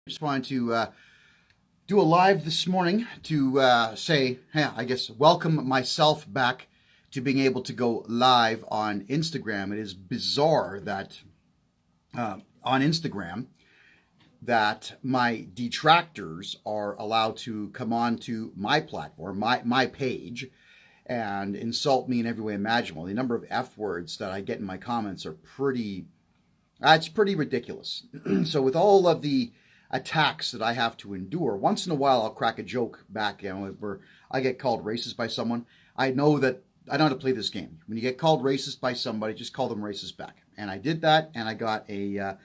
Just wanted to do a live this morning to say, hey, I guess, welcome myself back to being able to go live on Instagram. It is bizarre that on Instagram that my detractors are allowed to come on to my platform, my page, and insult me in every way imaginable. The number of F words that I get in my comments are it's pretty ridiculous. So with all of the attacks that I have to endure, once in a while I'll crack a joke back, where I get called racist by someone. I know how to play this game. When you get called racist by somebody, just call them racist back. And I did that, and I got a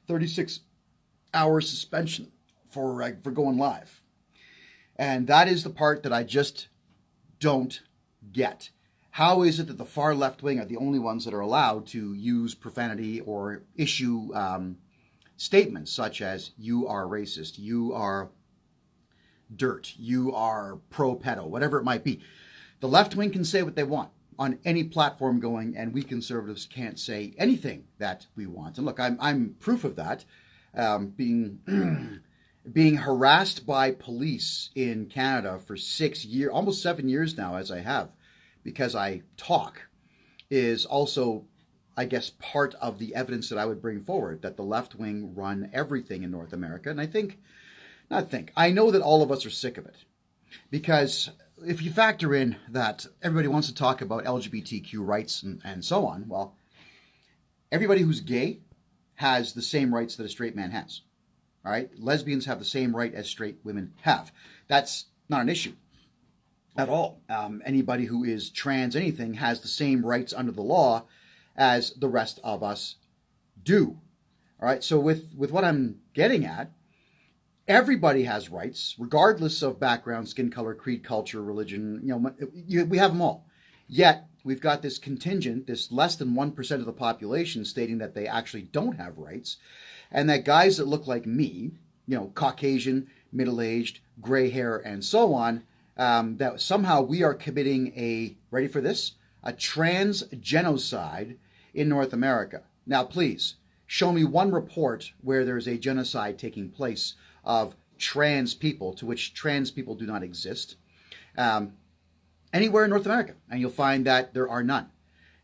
36-hour suspension for going live. And that is the part that I just don't get. How is it that the far left wing are the only ones that are allowed to use profanity or issue statements such as "you are racist," "you are dirt," "you are pro-pedo," whatever it might be? The left wing can say what they want on any platform going, and we conservatives can't say anything that we want. And look, I'm proof of that. Being harassed by police in Canada for 6 years, almost 7 years now, as I have, because I talk, is also, I guess, part of the evidence that I would bring forward, that the left wing run everything in North America. And I know that all of us are sick of it. Because if you factor in that everybody wants to talk about LGBTQ rights and so on, well, everybody who's gay has the same rights that a straight man has. All right? Lesbians have the same right as straight women have. That's not an issue at all. Anybody who is trans anything has the same rights under the law as the rest of us do. All right, so with what I'm getting at, everybody has rights, regardless of background, skin color, creed, culture, religion. We have them all. Yet we've got this contingent, this less than 1% of the population, stating that they actually don't have rights, and that guys that look like me, Caucasian, middle-aged, gray hair, and so on, that somehow we are committing ready for this, a trans genocide in North America. Now, please, show me one report where there's a genocide taking place of trans people, to which trans people do not exist, anywhere in North America, and you'll find that there are none.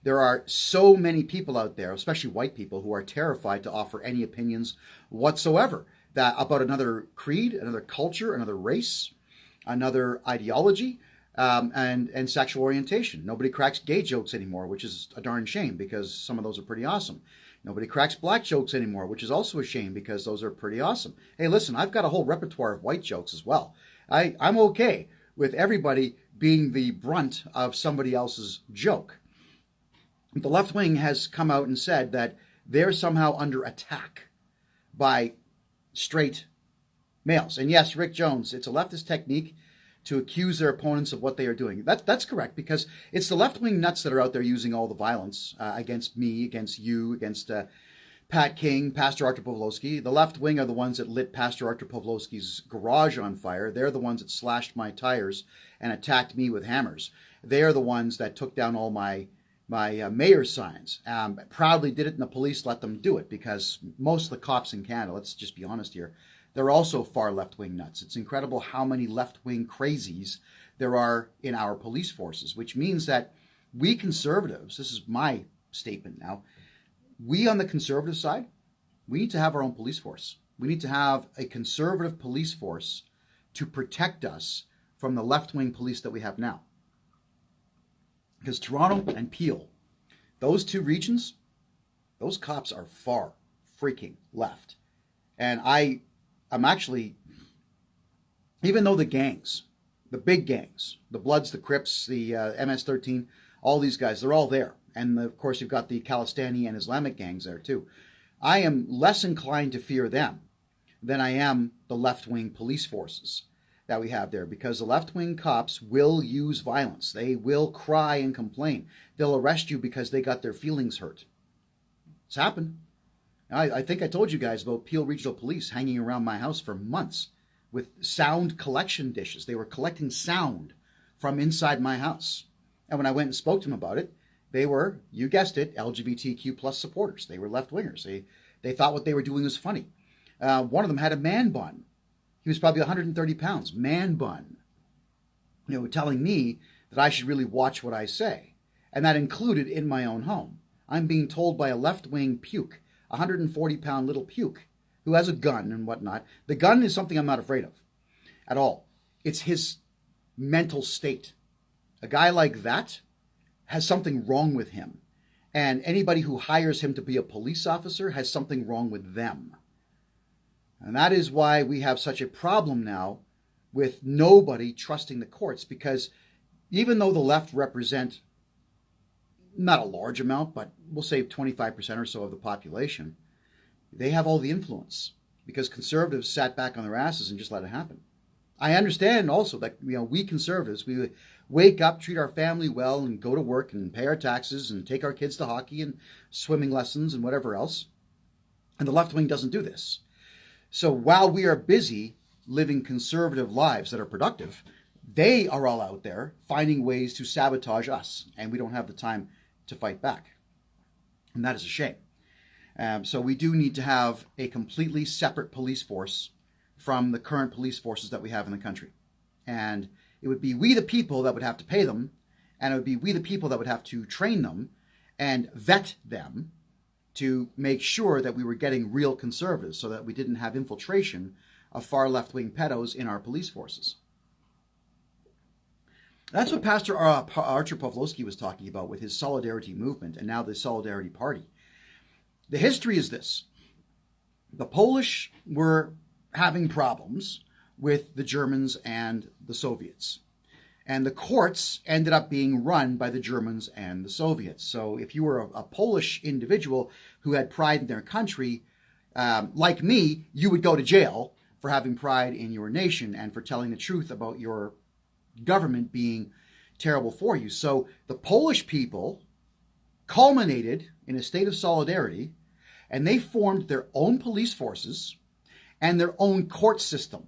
There are so many people out there, especially white people, who are terrified to offer any opinions whatsoever about another creed, another culture, another race, another ideology, and sexual orientation. Nobody cracks gay jokes anymore, which is a darn shame, because some of those are pretty awesome. Nobody cracks black jokes anymore, which is also a shame, because those are pretty awesome. Hey, listen, I've got a whole repertoire of white jokes as well. I'm okay with everybody being the brunt of somebody else's joke. The left wing has come out and said that they're somehow under attack by straight males. And yes, Rick Jones, it's a leftist technique to accuse their opponents of what they are doing. That's correct, because it's the left-wing nuts that are out there using all the violence against me, against you, against Pat King, Pastor Artur Pawlowski. The left wing are the ones that lit Pastor Artur Pawlowski's garage on fire. They're the ones that slashed my tires and attacked me with hammers. They are the ones that took down all my mayor's signs. Proudly did it, and the police let them do it, because most of the cops in Canada, let's just be honest here, they're also far left-wing nuts. It's incredible how many left-wing crazies there are in our police forces, which means that we conservatives, this is my statement now, we on the conservative side, we need to have our own police force. We need to have a conservative police force to protect us from the left-wing police that we have now. Because Toronto and Peel, those two regions, those cops are far freaking left. And I'm actually, even though the gangs, the big gangs, the Bloods, the Crips, the MS-13, all these guys, they're all there. And of course, you've got the Khalistani and Islamic gangs there too. I am less inclined to fear them than I am the left-wing police forces that we have there, because the left-wing cops will use violence. They will cry and complain. They'll arrest you because they got their feelings hurt. It's happened. I think I told you guys about Peel Regional Police hanging around my house for months with sound collection dishes. They were collecting sound from inside my house. And when I went and spoke to them about it, they were, you guessed it, LGBTQ plus supporters. They were left-wingers. They thought what they were doing was funny. One of them had a man bun. He was probably 130 pounds, man bun. Telling me that I should really watch what I say. And that included in my own home. I'm being told by a left-wing puke, a 140-pound little puke, who has a gun and whatnot. The gun is something I'm not afraid of at all. It's his mental state. A guy like that has something wrong with him. And anybody who hires him to be a police officer has something wrong with them. And that is why we have such a problem now with nobody trusting the courts, because even though the left represent not a large amount, but we'll say 25% or so of the population, they have all the influence because conservatives sat back on their asses and just let it happen. I understand also that we conservatives, we wake up, treat our family well, and go to work and pay our taxes and take our kids to hockey and swimming lessons and whatever else. And the left wing doesn't do this. So while we are busy living conservative lives that are productive, they are all out there finding ways to sabotage us, and we don't have the time to fight back. And that is a shame. So we do need to have a completely separate police force from the current police forces that we have in the country. And it would be we the people that would have to pay them, and it would be we the people that would have to train them and vet them to make sure that we were getting real conservatives so that we didn't have infiltration of far left-wing pedos in our police forces. That's what Pastor Artur Pawlowski was talking about with his Solidarity movement and now the Solidarity Party. The history is this. The Polish were having problems with the Germans and the Soviets. And the courts ended up being run by the Germans and the Soviets. So if you were a Polish individual who had pride in their country, like me, you would go to jail for having pride in your nation and for telling the truth about your government being terrible for you. So the Polish people culminated in a state of solidarity, and they formed their own police forces and their own court system.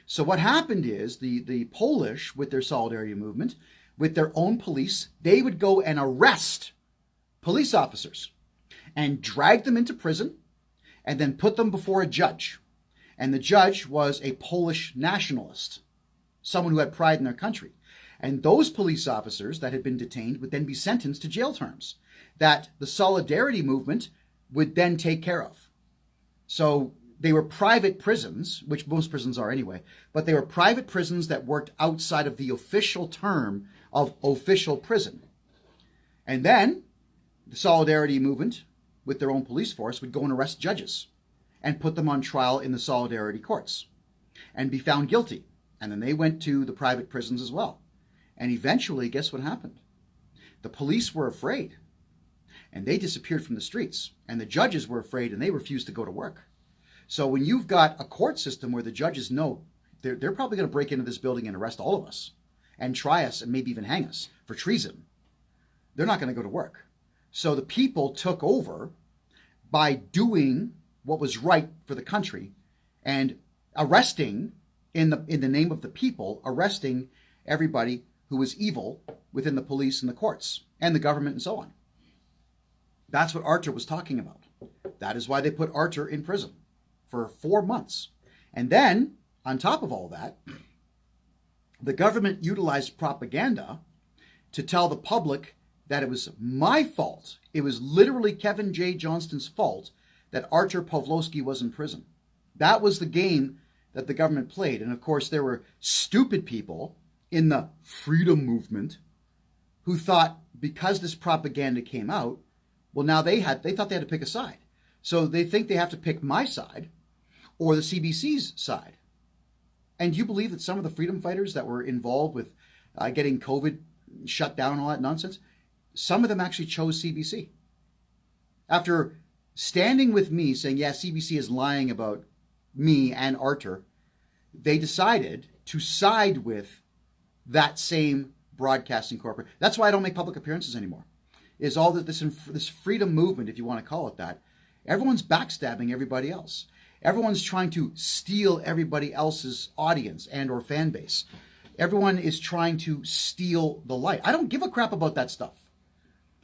So what happened is the Polish, with their solidarity movement, with their own police, they would go and arrest police officers and drag them into prison and then put them before a judge. And the judge was a Polish nationalist, someone who had pride in their country. And those police officers that had been detained would then be sentenced to jail terms that the Solidarity movement would then take care of. So they were private prisons, which most prisons are anyway, but they were private prisons that worked outside of the official term of official prison. And then the Solidarity movement, with their own police force, would go and arrest judges and put them on trial in the Solidarity courts and be found guilty. And then they went to the private prisons as well. And eventually, guess what happened? The police were afraid, and they disappeared from the streets. And the judges were afraid, and they refused to go to work. So when you've got a court system where the judges know they're probably going to break into this building and arrest all of us and try us and maybe even hang us for treason, they're not going to go to work. So the people took over by doing what was right for the country and arresting, in the name of the people, arresting everybody who was evil within the police and the courts and the government and so on. That's what Artur was talking about. That is why they put Artur in prison for 4 months. And then, on top of all that, the government utilized propaganda to tell the public that it was my fault. It was literally KevinJJohnston's fault that Artur Pawlowski was in prison. That was the game that the government played. And of course, there were stupid people in the freedom movement who thought because this propaganda came out, well, now they thought they had to pick a side. So they think they have to pick my side or the CBC's side. And do you believe that some of the freedom fighters that were involved with getting COVID shut down and all that nonsense, some of them actually chose CBC? After standing with me saying, yeah, CBC is lying about me and Artur, they decided to side with that same broadcasting corporate. That's why I don't make public appearances anymore. Is all that this freedom movement, if you want to call it that, everyone's backstabbing everybody else. Everyone's trying to steal everybody else's audience and or fan base. Everyone is trying to steal the light. I don't give a crap about that stuff.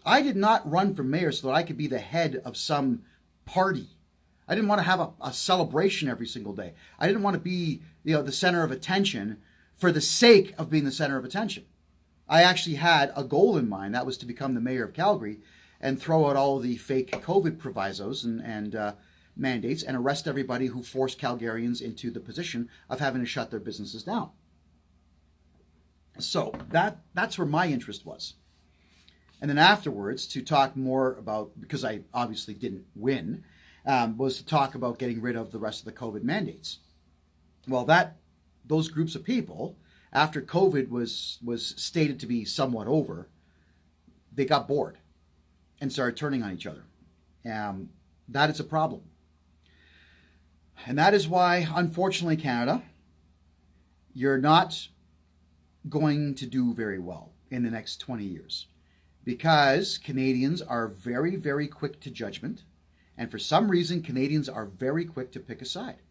I did not run for mayor so that I could be the head of some party. I didn't want to have a celebration every single day. I didn't want to be, the center of attention for the sake of being the center of attention. I actually had a goal in mind. That was to become the mayor of Calgary and throw out all of the fake COVID provisos and mandates and arrest everybody who forced Calgarians into the position of having to shut their businesses down. So that's where my interest was. And then afterwards, to talk more about, because I obviously didn't win, was to talk about getting rid of the rest of the COVID mandates. Well, those groups of people, after COVID was stated to be somewhat over, they got bored and started turning on each other. That is a problem. And that is why, unfortunately, Canada, you're not going to do very well in the next 20 years. Because Canadians are very, very quick to judgment. And for some reason, Canadians are very quick to pick a side.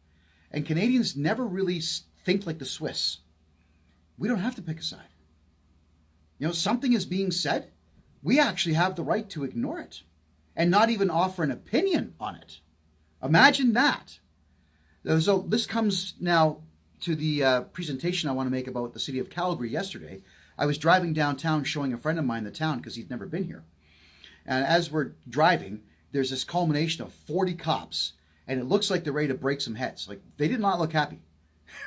And Canadians never really think like the Swiss. We don't have to pick a side. Something is being said. We actually have the right to ignore it and not even offer an opinion on it. Imagine that. So this comes now to the presentation I want to make about the city of Calgary yesterday. I was driving downtown showing a friend of mine the town because he'd never been here. And as we're driving, there's this culmination of 40 cops, and it looks like they're ready to break some heads. Like, they did not look happy,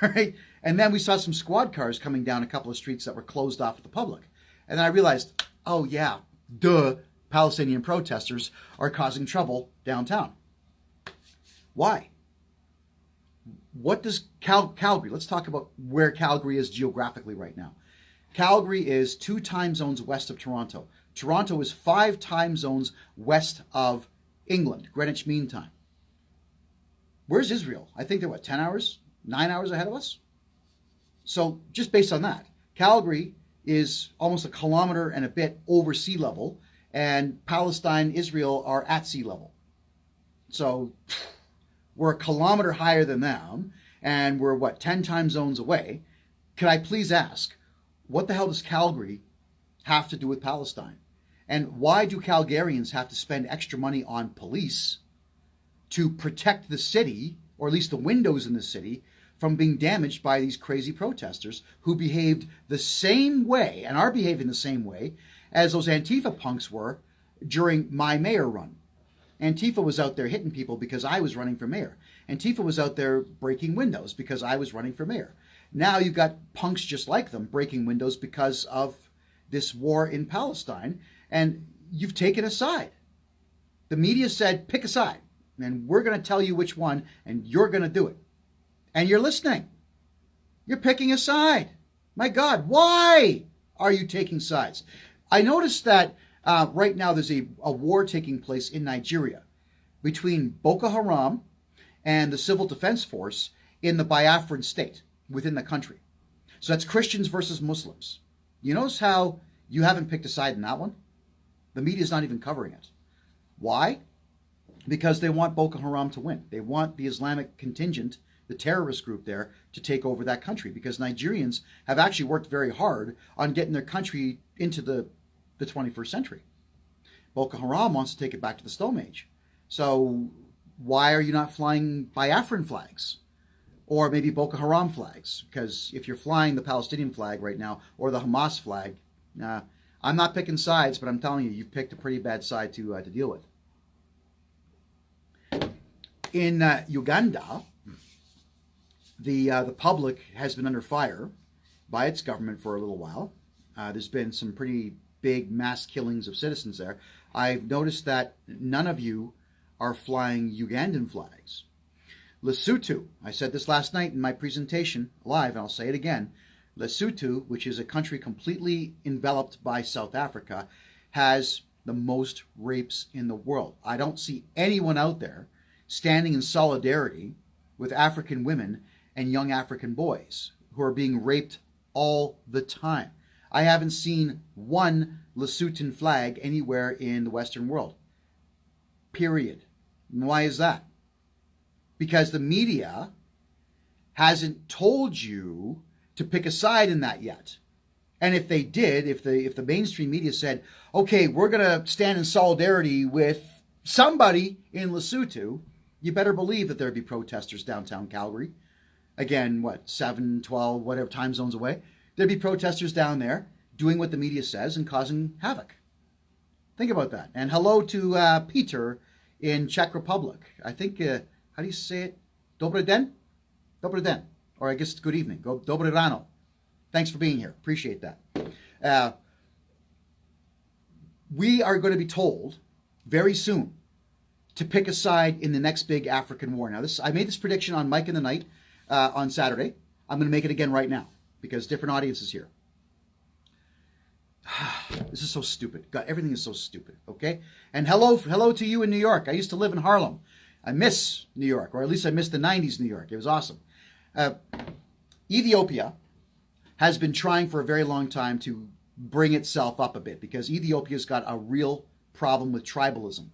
right? And then we saw some squad cars coming down a couple of streets that were closed off to the public. And then I realized, oh yeah, Palestinian protesters are causing trouble downtown. Why? What does Calgary, let's talk about where Calgary is geographically right now. Calgary is 2 time zones west of Toronto. Toronto is 5 time zones west of England, Greenwich Mean Time. Where's Israel? I think they're 10 hours, 9 hours ahead of us? So just based on that, Calgary is almost a kilometer and a bit over sea level, and Palestine, Israel are at sea level. So we're a kilometer higher than them, and we're 10 time zones away. Could I please ask, what the hell does Calgary have to do with Palestine? And why do Calgarians have to spend extra money on police to protect the city, or at least the windows in the city, from being damaged by these crazy protesters who behaved the same way and are behaving the same way as those Antifa punks were during my mayor run? Antifa was out there hitting people because I was running for mayor. Antifa was out there breaking windows because I was running for mayor. Now you've got punks just like them breaking windows because of this war in Palestine, and you've taken a side. The media said, pick a side, and we're going to tell you which one, and you're going to do it. And you're listening. You're picking a side. My God, why are you taking sides? I noticed that right now there's a war taking place in Nigeria between Boko Haram and the Civil Defense Force in the Biafran state within the country. So that's Christians versus Muslims. You notice how you haven't picked a side in that one? The media's not even covering it. Why? Because they want Boko Haram to win. They want the Islamic contingent, the terrorist group there, to take over that country, because Nigerians have actually worked very hard on getting their country into the 21st century. Boko Haram wants to take it back to the Stone Age. So why are you not flying Biafran flags? Or maybe Boko Haram flags? Because if you're flying the Palestinian flag right now, or the Hamas flag, I'm not picking sides, but I'm telling you, you've picked a pretty bad side to deal with. In Uganda, the public has been under fire by its government for a little while. There's been some pretty big mass killings of citizens there. I've noticed that none of you are flying Ugandan flags. Lesotho, I said this last night in my presentation live, and I'll say it again. Lesotho, which is a country completely enveloped by South Africa, has the most rapes in the world. I don't see anyone out there standing in solidarity with African women and young African boys who are being raped all the time. I haven't seen one Lesotho flag anywhere in the Western world. Period. And why is that? Because the media hasn't told you to pick a side in that yet. And if they did, if the mainstream media said, okay, we're going to stand in solidarity with somebody in Lesotho, you better believe that there'd be protesters downtown Calgary. Again, 7, 12, whatever time zones away. There'd be protesters down there doing what the media says and causing havoc. Think about that. And hello to Peter in Czech Republic. I think, how do you say it? Dobrý den? Dobrý den. Or I guess it's good evening. Dobré ráno. Thanks for being here. Appreciate that. We are going to be told very soon to pick a side in the next big African war. Now, I made this prediction on Mike in the Night on Saturday. I'm going to make it again right now because different audiences here. This is so stupid. God, everything is so stupid, okay? And hello to you in New York. I used to live in Harlem. I miss New York, or at least I miss the 90s New York. It was awesome. Ethiopia has been trying for a very long time to bring itself up a bit because Ethiopia's got a real problem with tribalism.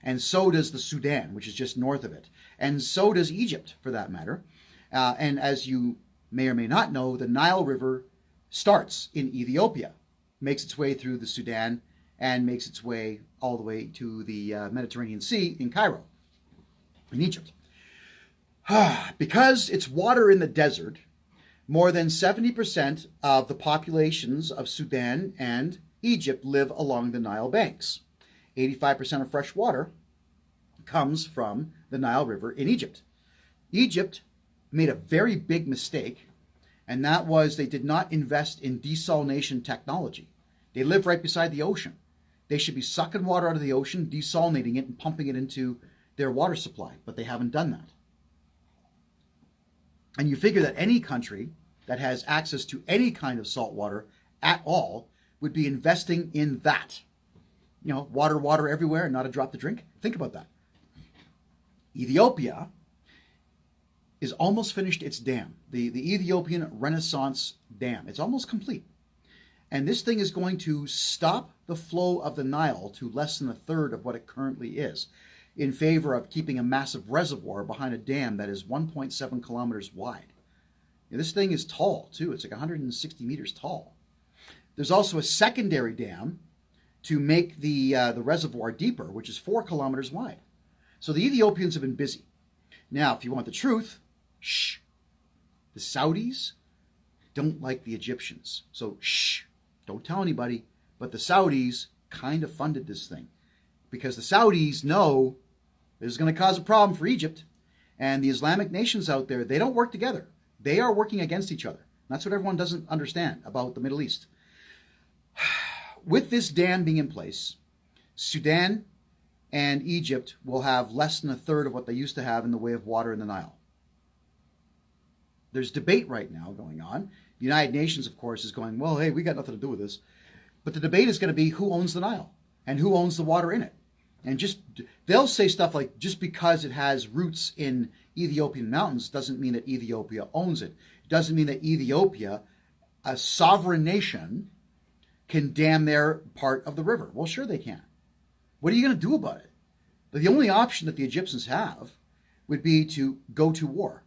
And so does the Sudan, which is just north of it. And so does Egypt, for that matter. And as you may or may not know, the Nile River starts in Ethiopia, makes its way through the Sudan, and makes its way all the way to the Mediterranean Sea in Cairo, in Egypt. Because it's water in the desert, more than 70% of the populations of Sudan and Egypt live along the Nile banks. 85% of fresh water comes from the Nile River in Egypt. Egypt made a very big mistake, and that was they did not invest in desalination technology. They live right beside the ocean. They should be sucking water out of the ocean, desalinating it, and pumping it into their water supply, but they haven't done that. And you figure that any country that has access to any kind of salt water at all would be investing in that. You know, water everywhere and not a drop to drink. Think about that. Ethiopia is almost finished its dam, the Ethiopian Renaissance Dam. It's almost complete. And this thing is going to stop the flow of the Nile to less than a third of what it currently is, in favor of keeping a massive reservoir behind a dam that is 1.7 kilometers wide. Now, this thing is tall, too. It's like 160 meters tall. There's also a secondary dam to make the reservoir deeper, which is 4 kilometers wide. So the Ethiopians have been busy. Now, if you want the truth, the Saudis don't like the Egyptians. So don't tell anybody. But the Saudis kind of funded this thing because the Saudis know this is going to cause a problem for Egypt. And the Islamic nations out there, they don't work together. They are working against each other. That's what everyone doesn't understand about the Middle East. With this dam being in place, Sudan and Egypt will have less than a third of what they used to have in the way of water in the Nile. There's debate right now going on. The United Nations, of course, is going, well, hey, we got nothing to do with this. But the debate is going to be who owns the Nile and who owns the water in it. And they'll say stuff like, just because it has roots in Ethiopian mountains doesn't mean that Ethiopia owns it. It doesn't mean that Ethiopia, a sovereign nation, can dam their part of the river. Well, sure they can. What are you going to do about it? The only option that the Egyptians have would be to go to war.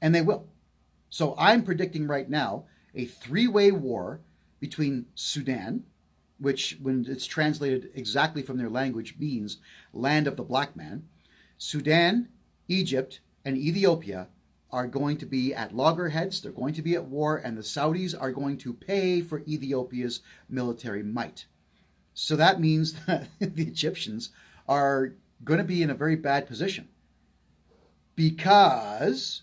And they will. So I'm predicting right now a 3-way war between Sudan, which when it's translated exactly from their language means land of the black man. Sudan, Egypt, and Ethiopia are going to be at loggerheads. They're going to be at war, and the Saudis are going to pay for Ethiopia's military might. So that means that the Egyptians are going to be in a very bad position because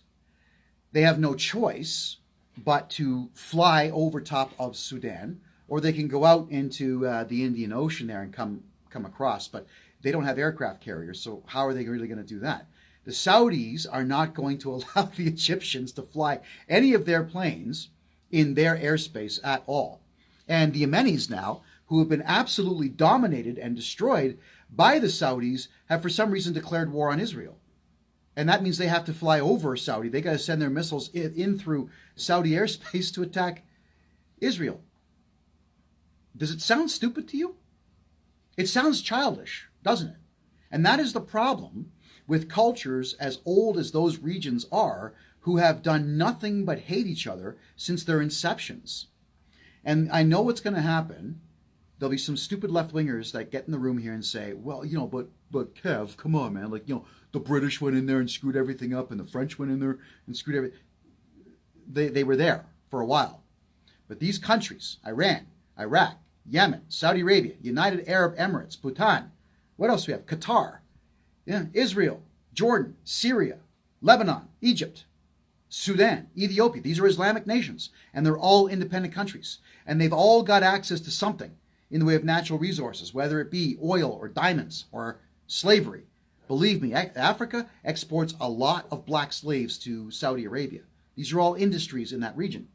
they have no choice but to fly over top of Sudan, or they can go out into the Indian Ocean there and come across. But they don't have aircraft carriers, so how are they really going to do that? The Saudis are not going to allow the Egyptians to fly any of their planes in their airspace at all. And the Yemenis now, who have been absolutely dominated and destroyed by the Saudis, have for some reason declared war on Israel. And that means they have to fly over Saudi. They got to send their missiles in through Saudi airspace to attack Israel. Does it sound stupid to you? It sounds childish, doesn't it? And that is the problem with cultures as old as those regions are, who have done nothing but hate each other since their inceptions. And I know what's going to happen. there'll be some stupid left-wingers that get in the room here and say, well, but Kev, come on, man. Like, the British went in there and screwed everything up, and the French went in there and screwed everything. They were there for a while. But these countries, Iran, Iraq, Yemen, Saudi Arabia, United Arab Emirates, Bhutan, what else do we have? Qatar, Israel, Jordan, Syria, Lebanon, Egypt, Sudan, Ethiopia. These are Islamic nations, and they're all independent countries. And they've all got access to something in the way of natural resources, whether it be oil or diamonds or slavery. Believe me, Africa exports a lot of black slaves to Saudi Arabia. These are all industries in that region.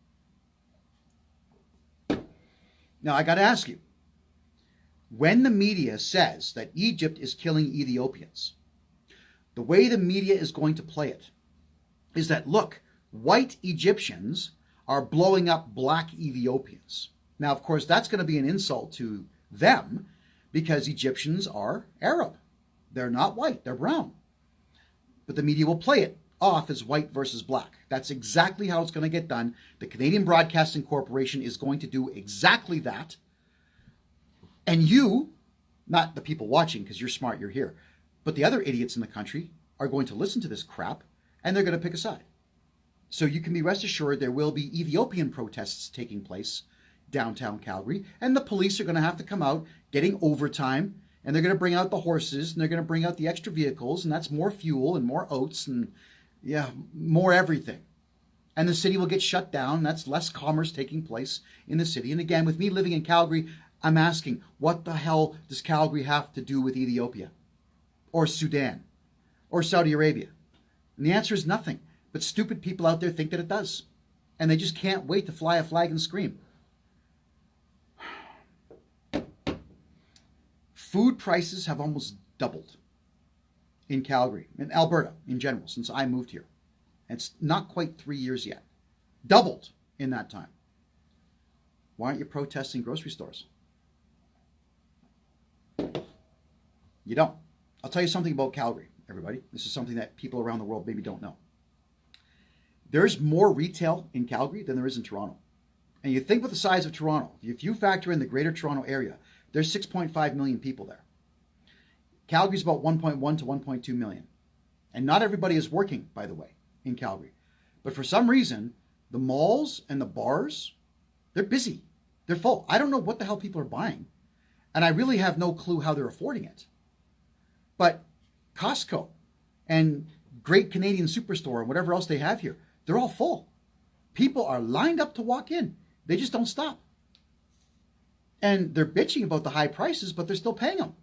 Now, I got to ask you, when the media says that Egypt is killing Ethiopians, the way the media is going to play it is that, look, white Egyptians are blowing up black Ethiopians. Now, of course, that's going to be an insult to them because Egyptians are Arab. They're not white, they're brown. But the media will play it off as white versus black. That's exactly how it's going to get done. The Canadian Broadcasting Corporation is going to do exactly that. And you, not the people watching because you're smart, you're here, but the other idiots in the country are going to listen to this crap and they're going to pick a side. So you can be rest assured there will be Ethiopian protests taking place downtown Calgary, and the police are going to have to come out getting overtime, and they're going to bring out the horses, and they're going to bring out the extra vehicles, and that's more fuel and more oats and more everything. And the city will get shut down. That's less commerce taking place in the city. And again, with me living in Calgary, I'm asking, what the hell does Calgary have to do with Ethiopia or Sudan or Saudi Arabia? And the answer is nothing. But stupid people out there think that it does. And they just can't wait to fly a flag and scream. Food prices have almost doubled in Calgary, in Alberta in general, since I moved here. And it's not quite 3 years yet. Doubled in that time. Why aren't you protesting grocery stores? You don't. I'll tell you something about Calgary, everybody. This is something that people around the world maybe don't know. There's more retail in Calgary than there is in Toronto. And you think with the size of Toronto, if you factor in the greater Toronto area, there's 6.5 million people there. Calgary's about 1.1 to 1.2 million. And not everybody is working, by the way, in Calgary. But for some reason, the malls and the bars, they're busy. They're full. I don't know what the hell people are buying. And I really have no clue how they're affording it. But Costco and Great Canadian Superstore and whatever else they have here, they're all full. People are lined up to walk in. They just don't stop. And they're bitching about the high prices, but they're still paying them.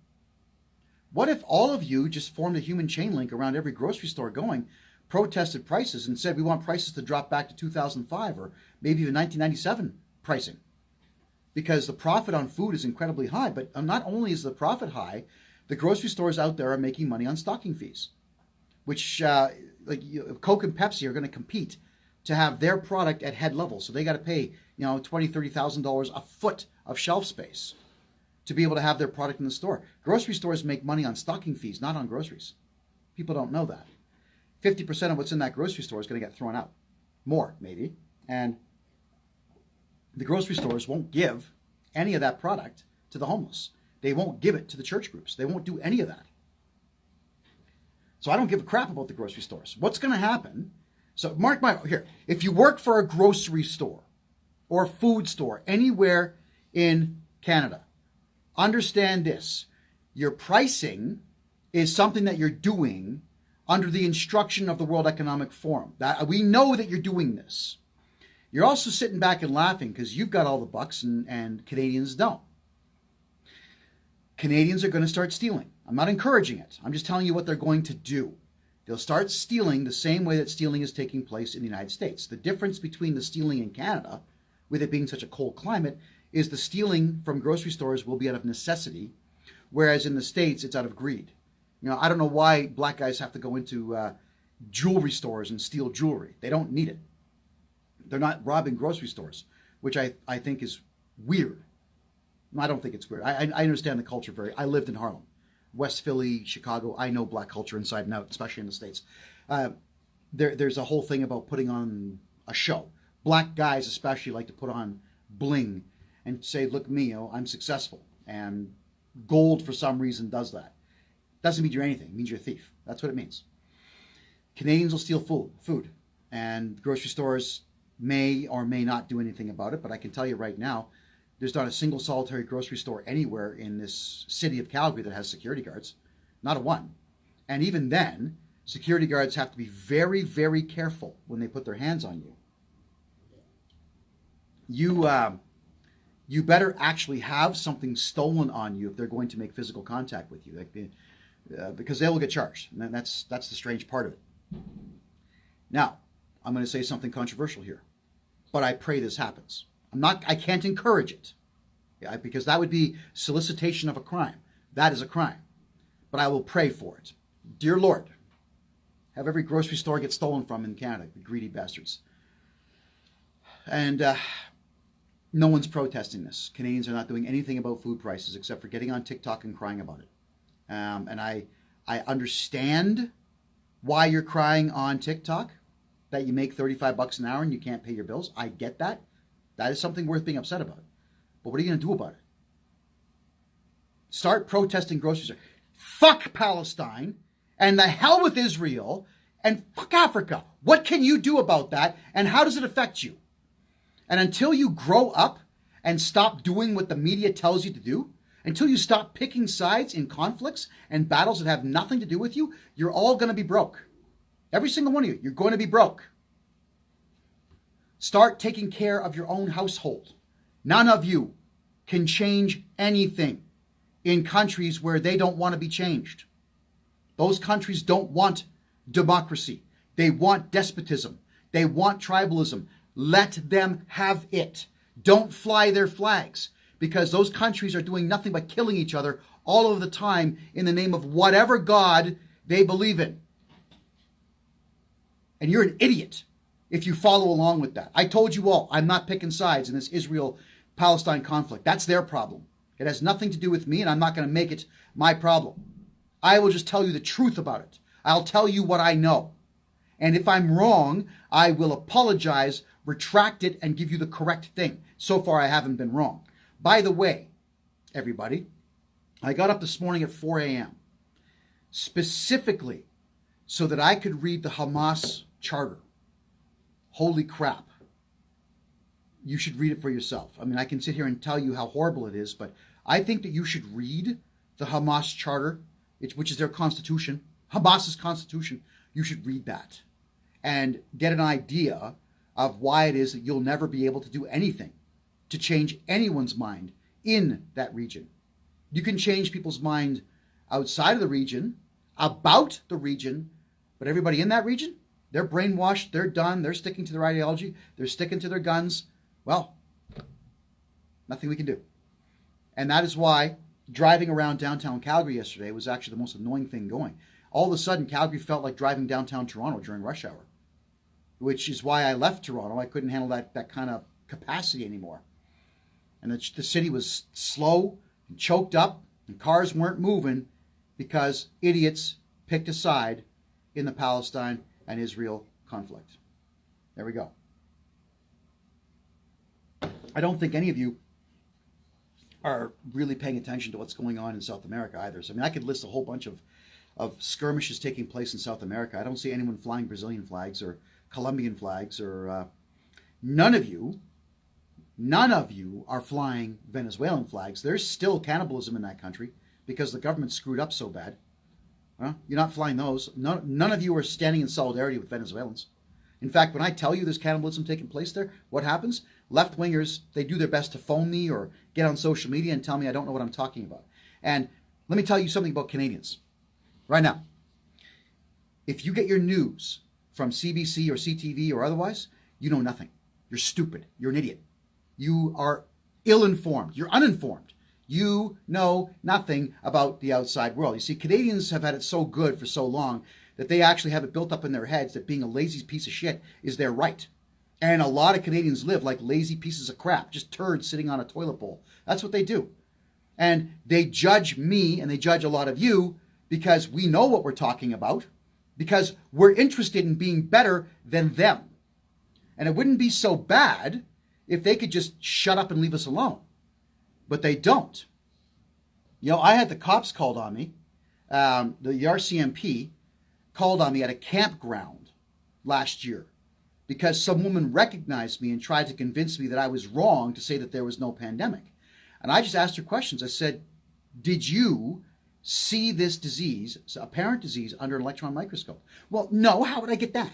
What if all of you just formed a human chain link around every grocery store going, protested prices and said we want prices to drop back to 2005 or maybe even 1997 pricing? Because the profit on food is incredibly high, but not only is the profit high, the grocery stores out there are making money on stocking fees, which Coke and Pepsi are going to compete to have their product at head level. So they got to pay, $20,000, $30,000 a foot of shelf space to be able to have their product in the store. Grocery stores make money on stocking fees, not on groceries. People don't know that. 50% of what's in that grocery store is going to get thrown out. More, maybe. And the grocery stores won't give any of that product to the homeless. They won't give it to the church groups. They won't do any of that. So I don't give a crap about the grocery stores. What's going to happen? So mark my here. If you work for a grocery store or a food store anywhere in Canada, understand this. Your pricing is something that you're doing under the instruction of the World Economic Forum. That we know that you're doing this. You're also sitting back and laughing because you've got all the bucks and Canadians don't. Canadians are going to start stealing. I'm not encouraging it. I'm just telling you what they're going to do. They'll start stealing the same way that stealing is taking place in the United States. The difference between the stealing in Canada, with it being such a cold climate, is the stealing from grocery stores will be out of necessity, whereas in the States, it's out of greed. I don't know why black guys have to go into jewelry stores and steal jewelry. They don't need it. They're not robbing grocery stores, which I think is weird. I don't think it's weird. I understand the culture I lived in Harlem, West Philly, Chicago. I know black culture inside and out, especially in the States. There's a whole thing about putting on a show. Black guys especially like to put on bling and say, look at me, I'm successful. And gold, for some reason, does that. Doesn't mean you're anything. It means you're a thief. That's what it means. Canadians will steal food. And grocery stores may or may not do anything about it. But I can tell you right now, there's not a single solitary grocery store anywhere in this city of Calgary that has security guards. Not a one. And even then, security guards have to be very, very careful when they put their hands on you. You better actually have something stolen on you if they're going to make physical contact with you, because they will get charged. And that's the strange part of it. Now, I'm going to say something controversial here, but I pray this happens. I can't encourage it, because that would be solicitation of a crime. That is a crime. But I will pray for it. Dear Lord, have every grocery store get stolen from in Canada, the greedy bastards. And no one's protesting this. Canadians are not doing anything about food prices except for getting on TikTok and crying about it. And I understand why you're crying on TikTok, that you make $35 an hour and you can't pay your bills. I get that. That is something worth being upset about. But what are you going to do about it? Start protesting grocery stores. Fuck Palestine and the hell with Israel and fuck Africa. What can you do about that, and how does it affect you? And until you grow up and stop doing what the media tells you to do, until you stop picking sides in conflicts and battles that have nothing to do with you, you're all going to be broke. Every single one of you, you're going to be broke. Start taking care of your own household. None of you can change anything in countries where they don't want to be changed. Those countries don't want democracy. They want despotism. They want tribalism. Let them have it. Don't fly their flags, because those countries are doing nothing but killing each other all of the time in the name of whatever God they believe in. And you're an idiot if you follow along with that. I told you all, I'm not picking sides in this Israel-Palestine conflict. That's their problem. It has nothing to do with me, and I'm not going to make it my problem. I will just tell you the truth about it. I'll tell you what I know. And if I'm wrong, I will apologize, retract it, and give you the correct thing. So far, I haven't been wrong. By the way, everybody, I got up this morning at 4 a.m. specifically so that I could read the Hamas charter. Holy crap. You should read it for yourself. I mean, I can sit here and tell you how horrible it is, but I think that you should read the Hamas charter, which is their constitution, Hamas's constitution. You should read that and get an idea of why it is that you'll never be able to do anything to change anyone's mind in that region. You can change people's mind outside of the region, about the region, but everybody in that region, they're brainwashed, they're done, they're sticking to their ideology, they're sticking to their guns. Well, nothing we can do. And that is why driving around downtown Calgary yesterday was actually the most annoying thing going. All of a sudden, Calgary felt like driving downtown Toronto during rush hour, which is why I left Toronto. I couldn't handle that kind of capacity anymore. And the city was slow and choked up, and cars weren't moving because idiots picked a side in the Palestine and Israel conflict. There we go. I don't think any of you are really paying attention to what's going on in South America either. So, I mean, I could list a whole bunch of skirmishes taking place in South America. I don't see anyone flying Brazilian flags or Colombian flags, or none of you are flying Venezuelan flags. There's still cannibalism in that country because the government screwed up so bad. You're not flying those. None of you are standing in solidarity with Venezuelans. In fact, when I tell you there's cannibalism taking place there, what happens? Left-wingers, they do their best to phone me or get on social media and tell me I don't know what I'm talking about. And let me tell you something about Canadians right now. If you get your news from CBC or CTV or otherwise, you know nothing. You're stupid. You're an idiot. You are ill-informed. You're uninformed. You know nothing about the outside world. You see, Canadians have had it so good for so long that they actually have it built up in their heads that being a lazy piece of shit is their right. And a lot of Canadians live like lazy pieces of crap, just turds sitting on a toilet bowl. That's what they do. And they judge me and they judge a lot of you because we know what we're talking about, because we're interested in being better than them. And it wouldn't be so bad if they could just shut up and leave us alone. But they don't. I had the cops called on me. The RCMP called on me at a campground last year because some woman recognized me and tried to convince me that I was wrong to say that there was no pandemic. And I just asked her questions. I said, did you see this disease, apparent disease, under an electron microscope? Well, no. How would I get that?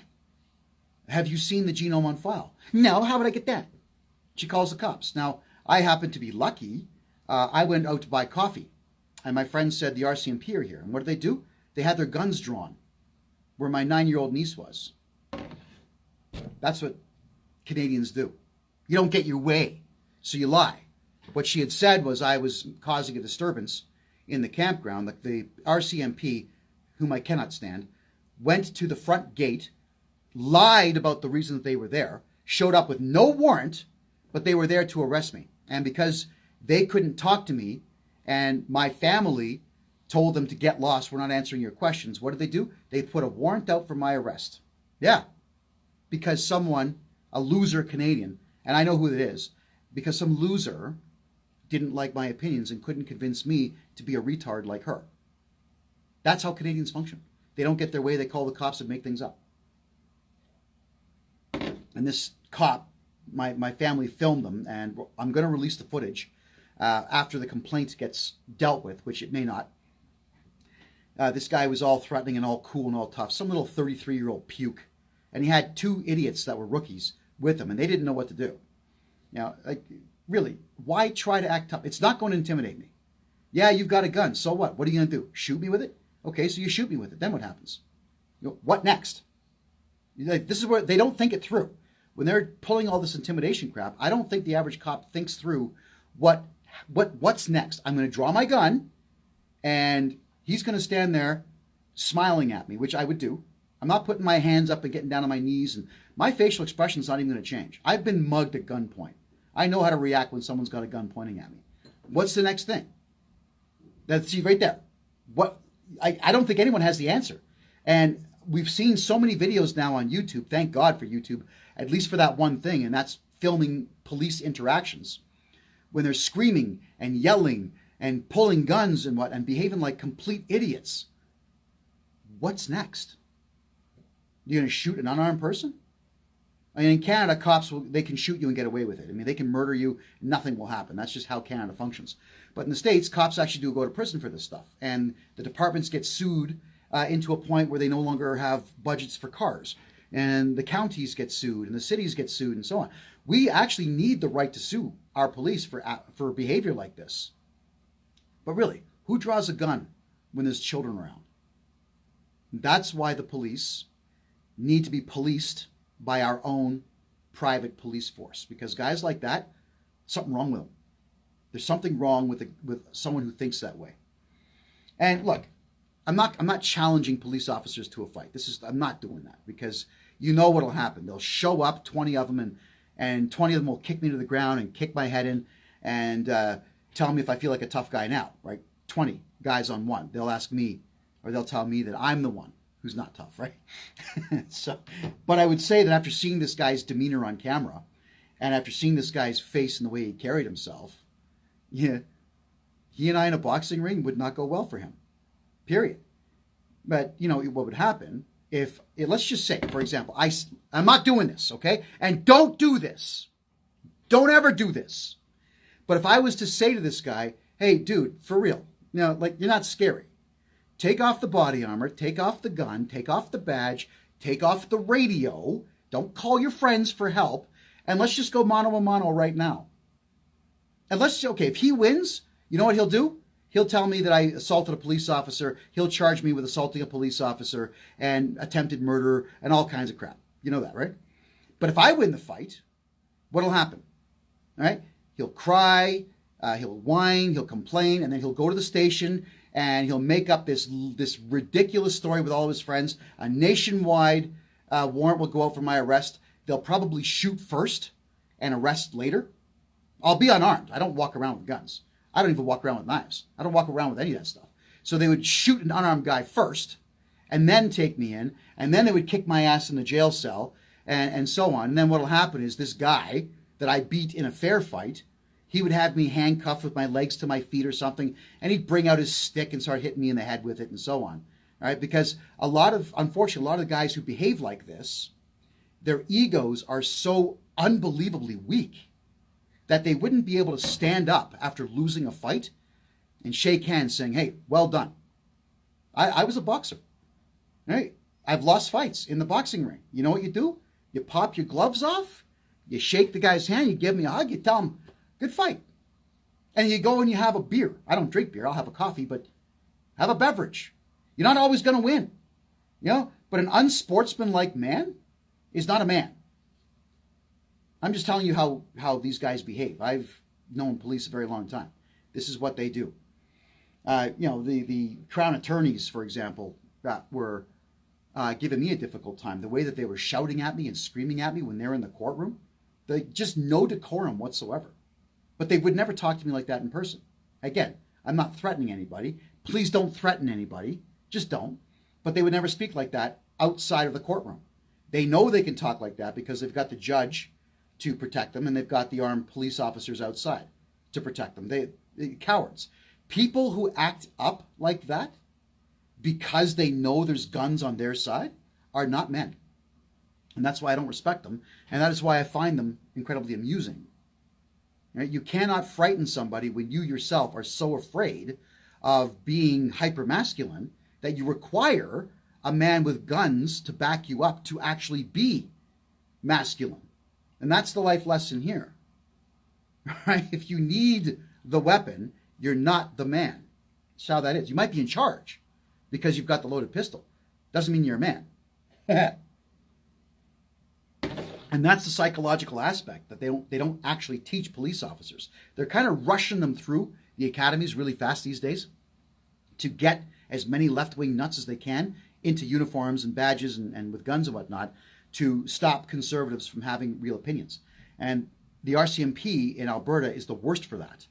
Have you seen the genome on file? No. How would I get that? She calls the cops. Now, I happen to be lucky. I went out to buy coffee, and my friend said the RCMP are here. And what do? They had their guns drawn where my 9-year-old niece was. That's what Canadians do. You don't get your way, so you lie. What she had said was I was causing a disturbance in the campground. The RCMP, whom I cannot stand, went to the front gate, lied about the reason that they were there, showed up with no warrant, but they were there to arrest me. And because they couldn't talk to me and my family told them to get lost, we're not answering your questions, what did they do? They put a warrant out for my arrest. Yeah, because someone, a loser Canadian, and I know who it is, because some loser didn't like my opinions and couldn't convince me to be a retard like her. That's how Canadians function. They don't get their way, they call the cops and make things up. And this cop, my family filmed them, and I'm going to release the footage after the complaint gets dealt with, which it may not. This guy was all threatening and all cool and all tough. Some little 33-year-old puke. And he had 2 idiots that were rookies with him, and they didn't know what to do. Now, really, why try to act tough? It's not going to intimidate me. Yeah, you've got a gun. So what? What are you going to do? Shoot me with it? Okay, so you shoot me with it. Then what happens? What next? This is where they don't think it through. When they're pulling all this intimidation crap, I don't think the average cop thinks through what's next. I'm going to draw my gun, and he's going to stand there smiling at me, which I would do. I'm not putting my hands up and getting down on my knees, and my facial expression is not even going to change. I've been mugged at gunpoint. I know how to react when someone's got a gun pointing at me. What's the next thing? See right there. I don't think anyone has the answer. And we've seen so many videos now on YouTube. Thank God for YouTube, at least for that one thing, and that's filming police interactions when they're screaming and yelling and pulling guns and behaving like complete idiots. What's next? You're going to shoot an unarmed person? I mean, in Canada, cops, they can shoot you and get away with it. I mean, they can murder you. Nothing will happen. That's just how Canada functions. But in the States, cops actually do go to prison for this stuff. And the departments get sued into a point where they no longer have budgets for cars. And the counties get sued and the cities get sued and so on. We actually need the right to sue our police for behavior like this. But really, who draws a gun when there's children around? That's why the police need to be policed by our own private police force, because guys like that, something wrong with them. There's something wrong with someone who thinks that way. And look, I'm not challenging police officers to a fight. I'm not doing that, because you know what'll happen. They'll show up, 20 of them, and 20 of them will kick me to the ground and kick my head in and tell me if I feel like a tough guy now, right? 20 guys on one. They'll ask me, or they'll tell me that I'm the one who's not tough, right? But I would say that after seeing this guy's demeanor on camera, and after seeing this guy's face and the way he carried himself, yeah, he and I in a boxing ring would not go well for him, period. But, what would happen if, let's just say, for example, I'm not doing this, okay? And don't do this. Don't ever do this. But if I was to say to this guy, hey, dude, for real, you're not scary. Take off the body armor, take off the gun, take off the badge, take off the radio, don't call your friends for help, and let's just go mano a mano right now. And if he wins, you know what he'll do? He'll tell me that I assaulted a police officer, he'll charge me with assaulting a police officer and attempted murder and all kinds of crap. You know that, right? But if I win the fight, what'll happen? All right? He'll cry, he'll whine, he'll complain, and then he'll go to the station and he'll make up this ridiculous story with all of his friends. A nationwide warrant will go out for my arrest. They'll probably shoot first and arrest later. I'll be unarmed. I don't walk around with guns. I don't even walk around with knives. I don't walk around with any of that stuff. So they would shoot an unarmed guy first and then take me in, and then they would kick my ass in the jail cell and so on. And then what'll happen is this guy that I beat in a fair fight, he would have me handcuffed with my legs to my feet or something, and he'd bring out his stick and start hitting me in the head with it and so on. All right, because unfortunately, a lot of the guys who behave like this, their egos are so unbelievably weak that they wouldn't be able to stand up after losing a fight and shake hands saying, hey, well done. I was a boxer. Right? I've lost fights in the boxing ring. You know what you do? You pop your gloves off, you shake the guy's hand, you give him a hug, you tell him, good fight. And you go and you have a beer. I don't drink beer, I'll have a coffee, but have a beverage. You're not always going to win. You know, but an unsportsmanlike man is not a man. I'm just telling you how these guys behave. I've known police a very long time. This is what they do. The Crown attorneys, for example, that were giving me a difficult time. The way that they were shouting at me and screaming at me when they're in the courtroom, they just no decorum whatsoever. But they would never talk to me like that in person. Again, I'm not threatening anybody. Please don't threaten anybody. Just don't. But they would never speak like that outside of the courtroom. They know they can talk like that because they've got the judge to protect them and they've got the armed police officers outside to protect them. They cowards. People who act up like that because they know there's guns on their side are not men. And that's why I don't respect them. And that is why I find them incredibly amusing. Right? You cannot frighten somebody when you yourself are so afraid of being hypermasculine that you require a man with guns to back you up to actually be masculine. And that's the life lesson here. Right? If you need the weapon, you're not the man. That's how that is. You might be in charge because you've got the loaded pistol. Doesn't mean you're a man. And that's the psychological aspect that they don't actually teach police officers. They're kind of rushing them through the academies really fast these days to get as many left-wing nuts as they can into uniforms and badges and with guns and whatnot to stop conservatives from having real opinions. And the RCMP in Alberta is the worst for that.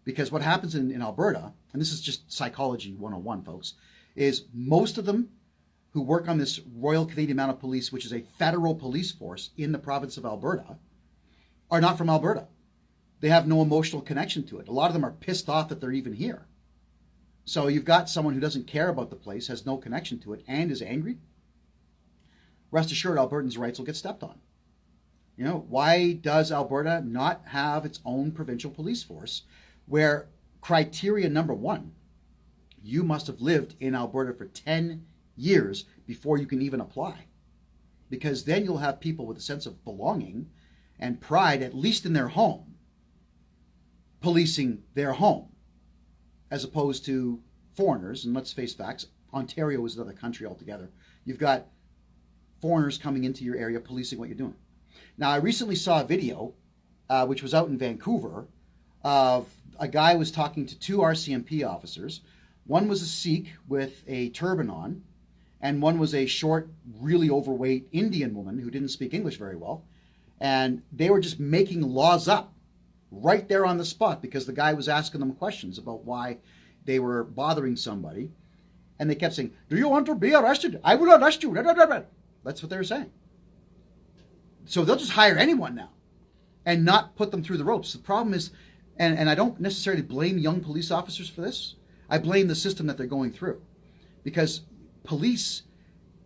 Because what happens in Alberta, and this is just psychology 101, folks, is most of them who work on this Royal Canadian Mounted Police, which is a federal police force in the province of Alberta, are not from Alberta. They have no emotional connection to it. A lot of them are pissed off that they're even here. So you've got someone who doesn't care about the place, has no connection to it, and is angry. Rest assured, Albertans' rights will get stepped on. You know, why does Alberta not have its own provincial police force where criteria number one, you must have lived in Alberta for 10 years before you can even apply? Because then you'll have people with a sense of belonging and pride, at least in their home, policing their home, as opposed to foreigners. And let's face facts, Ontario is another country altogether. You've got foreigners coming into your area policing what you're doing. Now, I recently saw a video, which was out in Vancouver, of a guy was talking to two RCMP officers. One was a Sikh with a turban on, and one was a short, really overweight Indian woman who didn't speak English very well. And they were just making laws up right there on the spot because the guy was asking them questions about why they were bothering somebody. And they kept saying, "Do you want to be arrested? I will arrest you." That's what they were saying. So they'll just hire anyone now and not put them through the ropes. The problem is, and I don't necessarily blame young police officers for this. I blame the system that they're going through. Because police,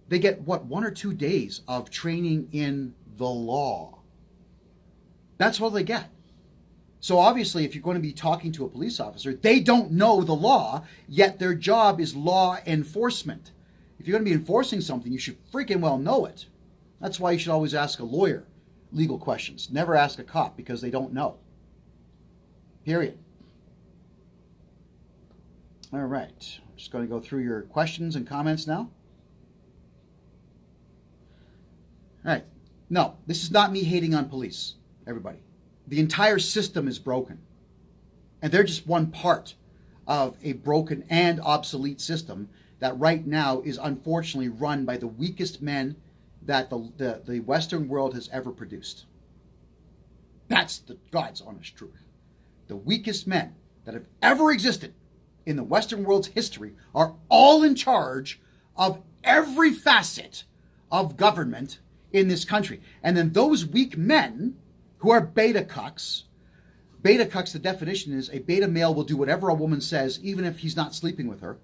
they get, 1 or 2 days of training in the law. That's what they get. So obviously, if you're going to be talking to a police officer, they don't know the law, yet their job is law enforcement. If you're going to be enforcing something, you should freaking well know it. That's why you should always ask a lawyer legal questions. Never ask a cop because they don't know. Period. All right. I'm just going to go through your questions and comments now. All right. No, this is not me hating on police, everybody. The entire system is broken. And they're just one part of a broken and obsolete system that right now is unfortunately run by the weakest men that the Western world has ever produced. That's the God's honest truth. The weakest men that have ever existed in the Western world's history are all in charge of every facet of government in this country. And then those weak men who are beta cucks Beta cucks, the definition is a beta male will do whatever a woman says, even if he's not sleeping with her.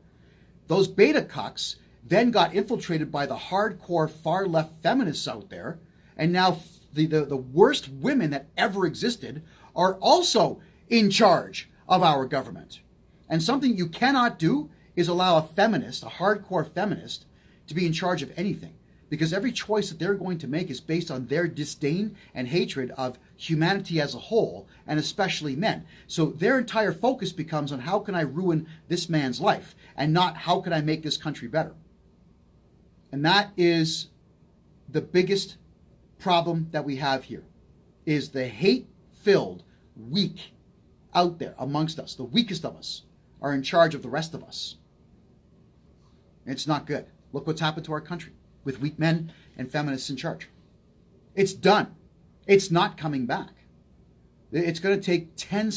Those beta cucks then got infiltrated by the hardcore far left feminists out there, and now the worst women that ever existed are also in charge of our government. And something you cannot do is allow a feminist, a hardcore feminist, to be in charge of anything, because every choice that they're going to make is based on their disdain and hatred of humanity as a whole, and especially men. So their entire focus becomes on how can I ruin this man's life, and not how can I make this country better. And that is the biggest problem that we have here, is the hate-filled weak out there amongst us. The weakest of us are in charge of the rest of us. It's not good. Look what's happened to our country with weak men and feminists in charge. It's done. It's not coming back. It's going to take 10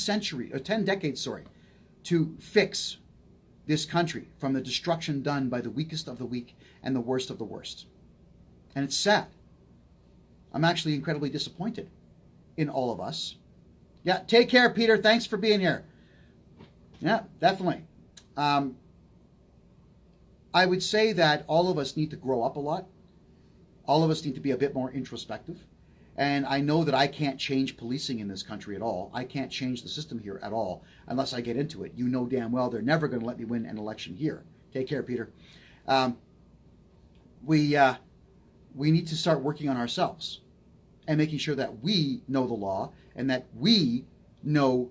decades, to fix this country from the destruction done by the weakest of the weak and the worst of the worst. And it's sad. I'm actually incredibly disappointed in all of us. Yeah, take care, Peter. Thanks for being here. Yeah, definitely. I would say that all of us need to grow up a lot. All of us need to be a bit more introspective. And I know that I can't change policing in this country at all. I can't change the system here at all unless I get into it. You know damn well they're never going to let me win an election here. Take care, Peter. We need to start working on ourselves and making sure that we know the law and that we know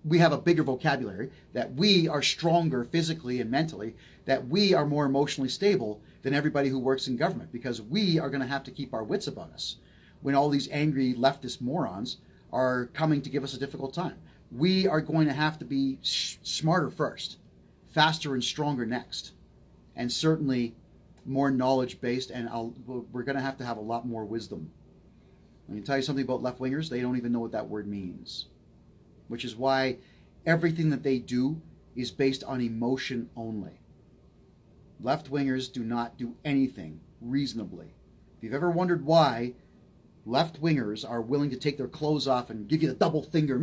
we have a bigger vocabulary, that we are stronger physically and mentally, that we are more emotionally stable than everybody who works in government, because we are going to have to keep our wits about us when all these angry leftist morons are coming to give us a difficult time. We are going to have to be smarter first, faster and stronger next, and certainly more knowledge-based, and we're going to have a lot more wisdom. I can tell you something about left-wingers. They don't even know what that word means, which is why everything that they do is based on emotion only. Left-wingers do not do anything reasonably. If you've ever wondered why left-wingers are willing to take their clothes off and give you the double finger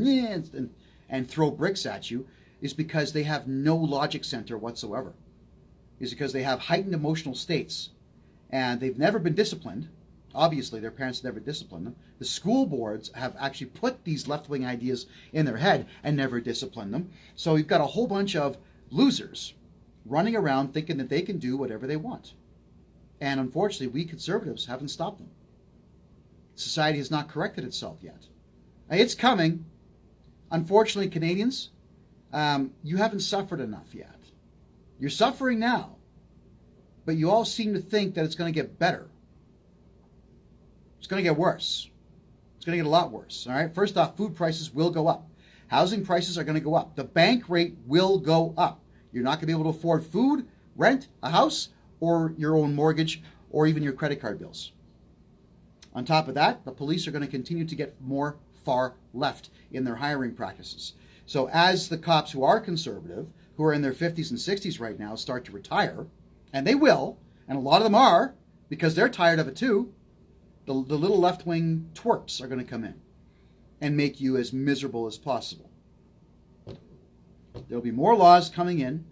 and throw bricks at you, is because they have no logic center whatsoever. Is because they have heightened emotional states and they've never been disciplined. Obviously, their parents never disciplined them. The school boards have actually put these left-wing ideas in their head and never disciplined them. So you've got a whole bunch of losers running around thinking that they can do whatever they want. And unfortunately, we conservatives haven't stopped them. Society has not corrected itself yet. It's coming. Unfortunately, Canadians, you haven't suffered enough yet. You're suffering now, but you all seem to think that it's going to get better. It's going to get worse. It's going to get a lot worse. All right. First off, food prices will go up. Housing prices are going to go up. The bank rate will go up. You're not going to be able to afford food, rent, a house, or your own mortgage, or even your credit card bills. On top of that, the police are going to continue to get more far left in their hiring practices. So as the cops who are conservative, who are in their 50s and 60s right now, start to retire, and they will, and a lot of them are, because they're tired of it too, the little left-wing twerps are going to come in and make you as miserable as possible. There'll be more laws coming in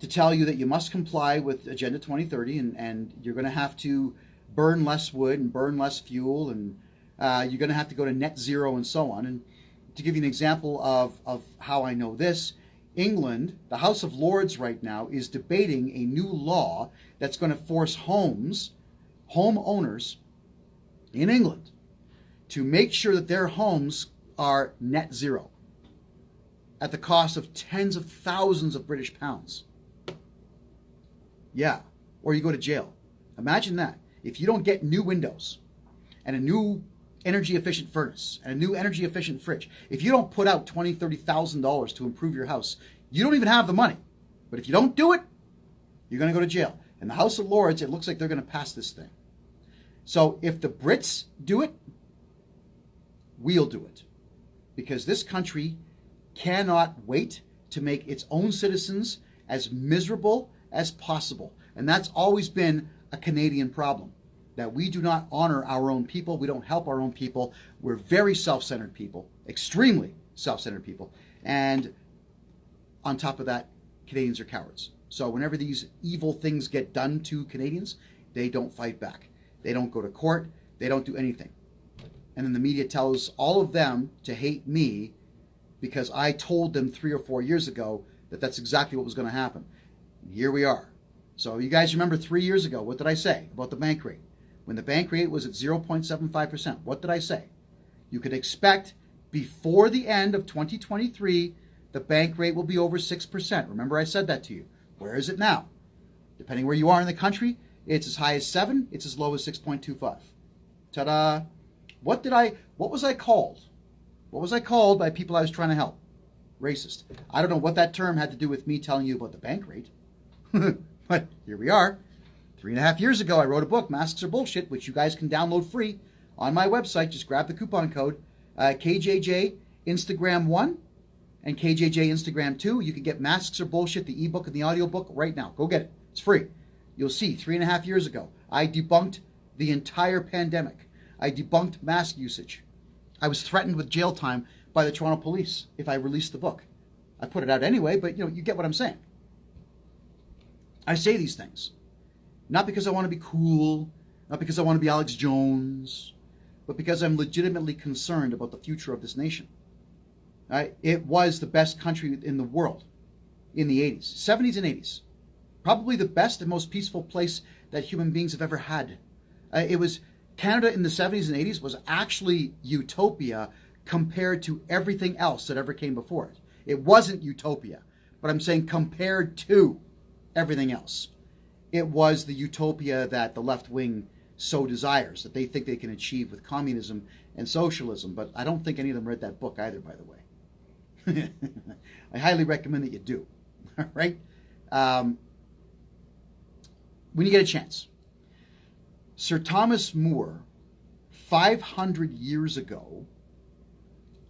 to tell you that you must comply with Agenda 2030, and you're going to have to burn less wood and burn less fuel, and you're going to have to go to net zero and so on. And to give you an example of how I know this, England, the House of Lords right now is debating a new law that's going to force homeowners in England to make sure that their homes are net zero at the cost of tens of thousands of British pounds. Yeah, or you go to jail. Imagine that. If you don't get new windows and a new energy efficient furnace and a new energy efficient fridge, if you don't put out $20,000, $30,000 to improve your house, you don't even have the money. But if you don't do it, you're going to go to jail. And the House of Lords, it looks like they're going to pass this thing. So if the Brits do it, we'll do it. Because this country cannot wait to make its own citizens as miserable as possible. And that's always been a Canadian problem. that we do not honor our own people. We don't help our own people. We're very self-centered people, extremely self-centered people. And on top of that, Canadians are cowards. So whenever these evil things get done to Canadians, they don't fight back. They don't go to court. They don't do anything. And then the media tells all of them to hate me because I told them 3 or 4 years ago that that's exactly what was going to happen. And here we are. So you guys remember 3 years ago, what did I say about the bank rate? When the bank rate was at 0.75%, what did I say? You could expect before the end of 2023, the bank rate will be over 6%. Remember I said that to you. Where is it now? Depending where you are in the country, it's as high as 7, it's as low as 6.25. Ta-da! What was I called? What was I called by people I was trying to help? Racist. I don't know what that term had to do with me telling you about the bank rate. But here we are. 3.5 years ago, I wrote a book, Masks Are Bullshit, which you guys can download free on my website. Just grab the coupon code KJJ Instagram 1 and KJJ Instagram 2. You can get Masks Are Bullshit, the ebook and the audiobook right now. Go get it. It's free. You'll see 3.5 years ago, I debunked the entire pandemic. I debunked mask usage. I was threatened with jail time by the Toronto police if I released the book. I put it out anyway, but you get what I'm saying. I say these things, not because I want to be cool, not because I want to be Alex Jones, but because I'm legitimately concerned about the future of this nation. It was the best country in the world in the 80s, 70s and 80s. Probably the best and most peaceful place that human beings have ever had. It was Canada in the 70s and 80s was actually utopia compared to everything else that ever came before it. It wasn't utopia, but I'm saying compared to everything else. It was the utopia that the left wing so desires, that they think they can achieve with communism and socialism. But I don't think any of them read that book either, by the way. I highly recommend that you do. All right? When you get a chance. Sir Thomas More, 500 years ago,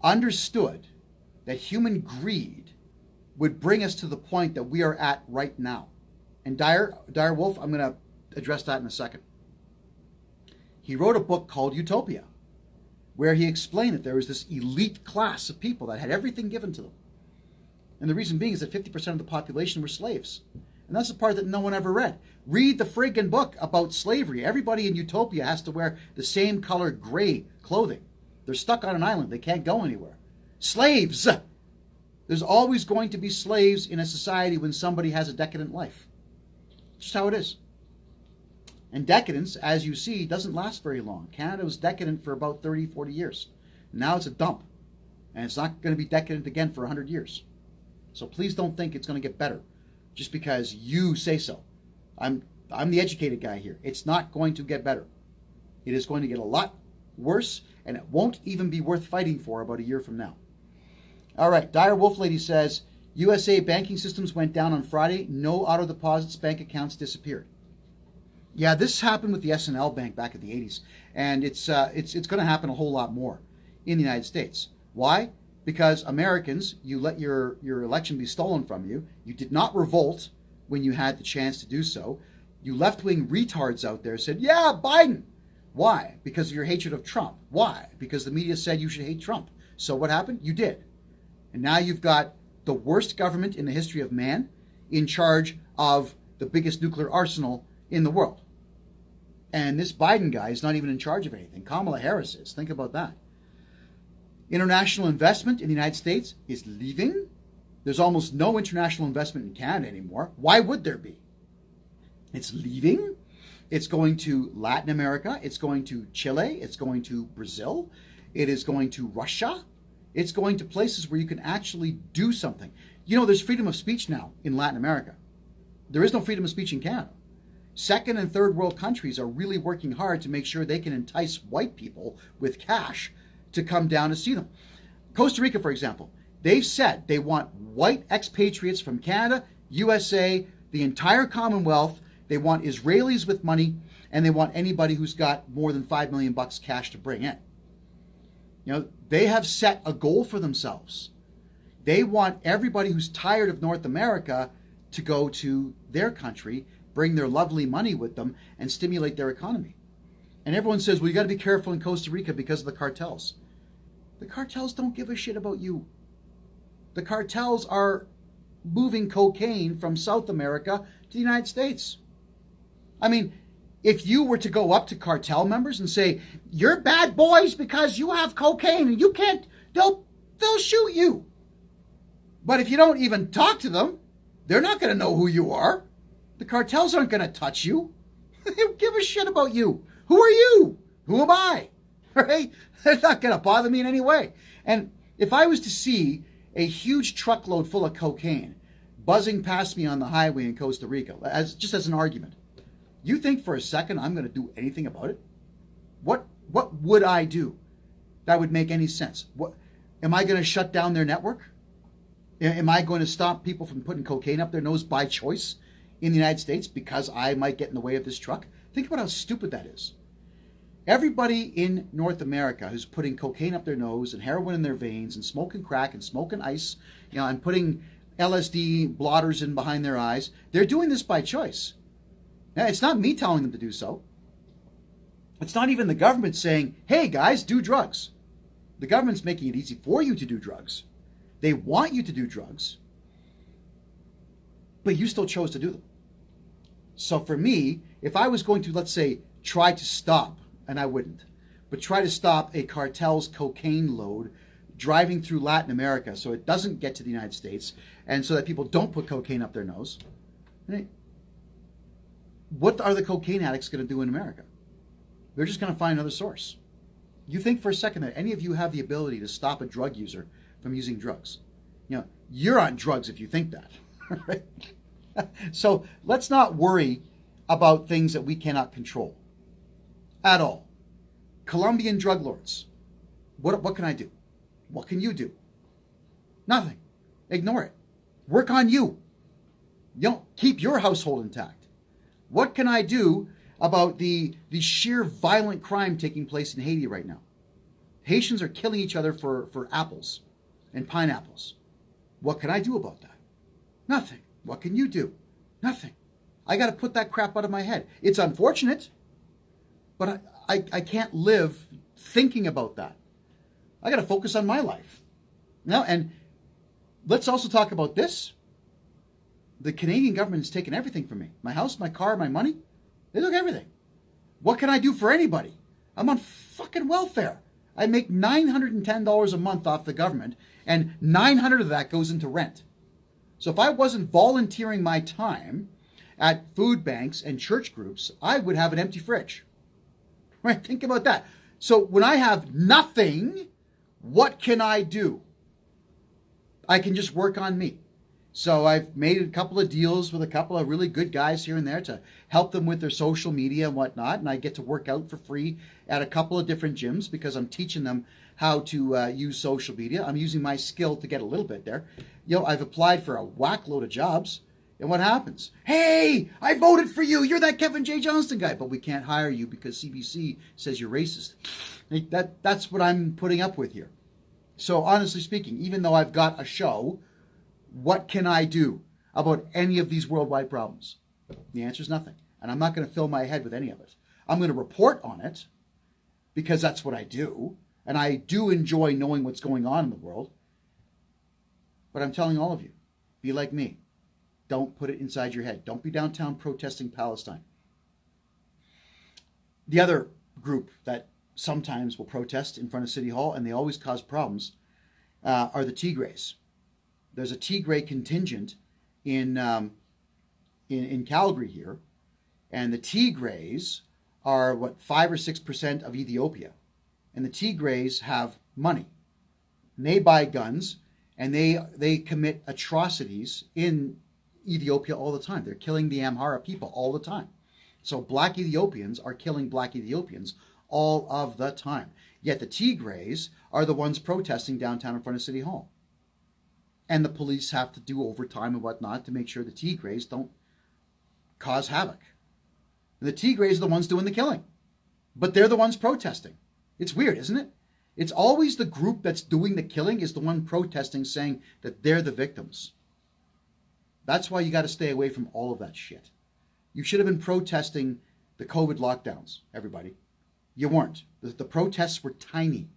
understood that human greed would bring us to the point that we are at right now. And Dire Wolf, I'm going to address that in a second. He wrote a book called Utopia, where he explained that there was this elite class of people that had everything given to them. And the reason being is that 50% of the population were slaves. And that's the part that no one ever read. Read the friggin' book about slavery. Everybody in Utopia has to wear the same color gray clothing. They're stuck on an island. They can't go anywhere. Slaves! There's always going to be slaves in a society when somebody has a decadent life. Just how it is. And decadence, as you see, doesn't last very long. Canada was decadent for about 30, 40 years. Now it's a dump. And it's not going to be decadent again for 100 years. So please don't think it's going to get better just because you say so. I'm the educated guy here. It's not going to get better. It is going to get a lot worse, and it won't even be worth fighting for about a year from now. All right, Dire Wolf Lady says, USA banking systems went down on Friday. No auto deposits, bank accounts disappeared. Yeah, this happened with the S&L Bank back in the 80s, and it's going to happen a whole lot more in the United States. Why? Because Americans, you let your election be stolen from you. You did not revolt when you had the chance to do so. You left-wing retards out there said, yeah, Biden. Why? Because of your hatred of Trump. Why? Because the media said you should hate Trump. So what happened? You did. And now you've got the worst government in the history of man in charge of the biggest nuclear arsenal in the world. And this Biden guy is not even in charge of anything. Kamala Harris is. Think about that. International investment in the United States is leaving. There's almost no international investment in Canada anymore. Why would there be? It's leaving. It's going to Latin America. It's going to Chile. It's going to Brazil. It is going to Russia. It's going to places where you can actually do something. You know, there's freedom of speech now in Latin America. There is no freedom of speech in Canada. Second and third world countries are really working hard to make sure they can entice white people with cash to come down to see them. Costa Rica, for example, they've said they want white expatriates from Canada, USA, the entire Commonwealth. They want Israelis with money, and they want anybody who's got more than $5 million cash to bring in. You know, they have set a goal for themselves. They want everybody who's tired of North America to go to their country, bring their lovely money with them, and stimulate their economy. And everyone says, well, you got to be careful in Costa Rica because of the cartels. The cartels don't give a shit about you. The cartels are moving cocaine from South America to the United States. I mean, if you were to go up to cartel members and say, you're bad boys because you have cocaine and you can't, they'll shoot you. But if you don't even talk to them, they're not going to know who you are. The cartels aren't going to touch you. They don't give a shit about you. Who are you? Who am I? Right? They're not going to bother me in any way. And if I was to see a huge truckload full of cocaine buzzing past me on the highway in Costa Rica, just as an argument, you think for a second I'm going to do anything about it? What would I do that would make any sense? What am I going to shut down their network? Am I going to stop people from putting cocaine up their nose by choice in the United States because I might get in the way of this truck? Think about how stupid that is. Everybody in North America who's putting cocaine up their nose and heroin in their veins and smoking crack and smoking ice, and putting LSD blotters in behind their eyes, they're doing this by choice. Now, it's not me telling them to do so. It's not even the government saying, hey guys, do drugs. The government's making it easy for you to do drugs. They want you to do drugs, but you still chose to do them. So for me, if I was going to, let's say, try to stop, and I wouldn't, but try to stop a cartel's cocaine load driving through Latin America so it doesn't get to the United States and so that people don't put cocaine up their nose, right? What are the cocaine addicts going to do in America? They're just going to find another source. You think for a second that any of you have the ability to stop a drug user from using drugs. You're on drugs if you think that. Right? So let's not worry about things that we cannot control at all. Colombian drug lords. What can I do? What can you do? Nothing. Ignore it. Work on you. Keep your household intact. What can I do about the sheer violent crime taking place in Haiti right now? Haitians are killing each other for apples and pineapples. What can I do about that? Nothing. What can you do? Nothing. I got to put that crap out of my head. It's unfortunate, but I can't live thinking about that. I got to focus on my life. And let's also talk about this. The Canadian government has taken everything from me. My house, my car, my money. They took everything. What can I do for anybody? I'm on fucking welfare. I make $910 a month off the government, and $900 of that goes into rent. So if I wasn't volunteering my time at food banks and church groups, I would have an empty fridge. Right? Think about that. So when I have nothing, what can I do? I can just work on me. So I've made a couple of deals with a couple of really good guys here and there to help them with their social media and whatnot. And I get to work out for free at a couple of different gyms because I'm teaching them how to use social media. I'm using my skill to get a little bit there. I've applied for a whack load of jobs. And what happens? Hey, I voted for you. You're that KevinJJohnston guy. But we can't hire you because CBC says you're racist. That's what I'm putting up with here. So honestly speaking, even though I've got a show, what can I do about any of these worldwide problems? The answer is nothing. And I'm not going to fill my head with any of it. I'm going to report on it because that's what I do. And I do enjoy knowing what's going on in the world. But I'm telling all of you, be like me. Don't put it inside your head. Don't be downtown protesting Palestine. The other group that sometimes will protest in front of City Hall, and they always cause problems, are the Tigres. There's a Tigray contingent in Calgary here, and the Tigres are 5 or 6% of Ethiopia, and the Tigres have money, and they buy guns, and they commit atrocities in Ethiopia all the time. They're killing the Amhara people all the time. So black Ethiopians are killing black Ethiopians all of the time. Yet the Tigres are the ones protesting downtown in front of City Hall. And the police have to do overtime and whatnot to make sure the Tigres don't cause havoc. And the Tigres are the ones doing the killing. But they're the ones protesting. It's weird, isn't it? It's always the group that's doing the killing is the one protesting, saying that they're the victims. That's why you got to stay away from all of that shit. You should have been protesting the COVID lockdowns, everybody. You weren't. The protests were tiny.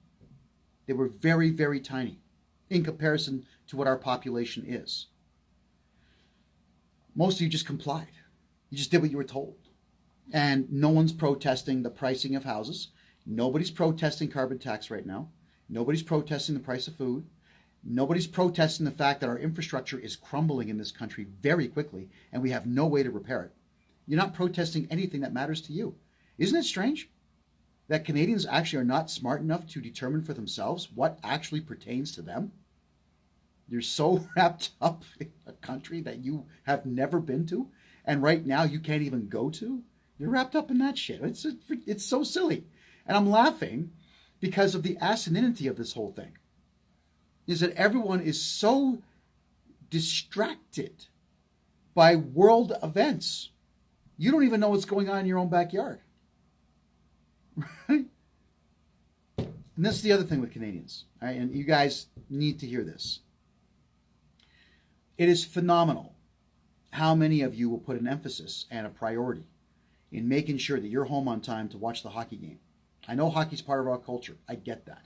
They were very, very tiny in comparison to what our population is. Most of you just complied. You just did what you were told. And no one's protesting the pricing of houses. Nobody's protesting carbon tax right now. Nobody's protesting the price of food. Nobody's protesting the fact that our infrastructure is crumbling in this country very quickly and we have no way to repair it. You're not protesting anything that matters to you. Isn't it strange that Canadians actually are not smart enough to determine for themselves what actually pertains to them? You're so wrapped up in a country that you have never been to, and right now you can't even go to. You're wrapped up in that shit. It's so silly. And I'm laughing because of the asininity of this whole thing. Is that everyone is so distracted by world events. You don't even know what's going on in your own backyard. Right? And that's the other thing with Canadians. Right? And you guys need to hear this. It is phenomenal how many of you will put an emphasis and a priority in making sure that you're home on time to watch the hockey game. I know hockey's part of our culture. I get that.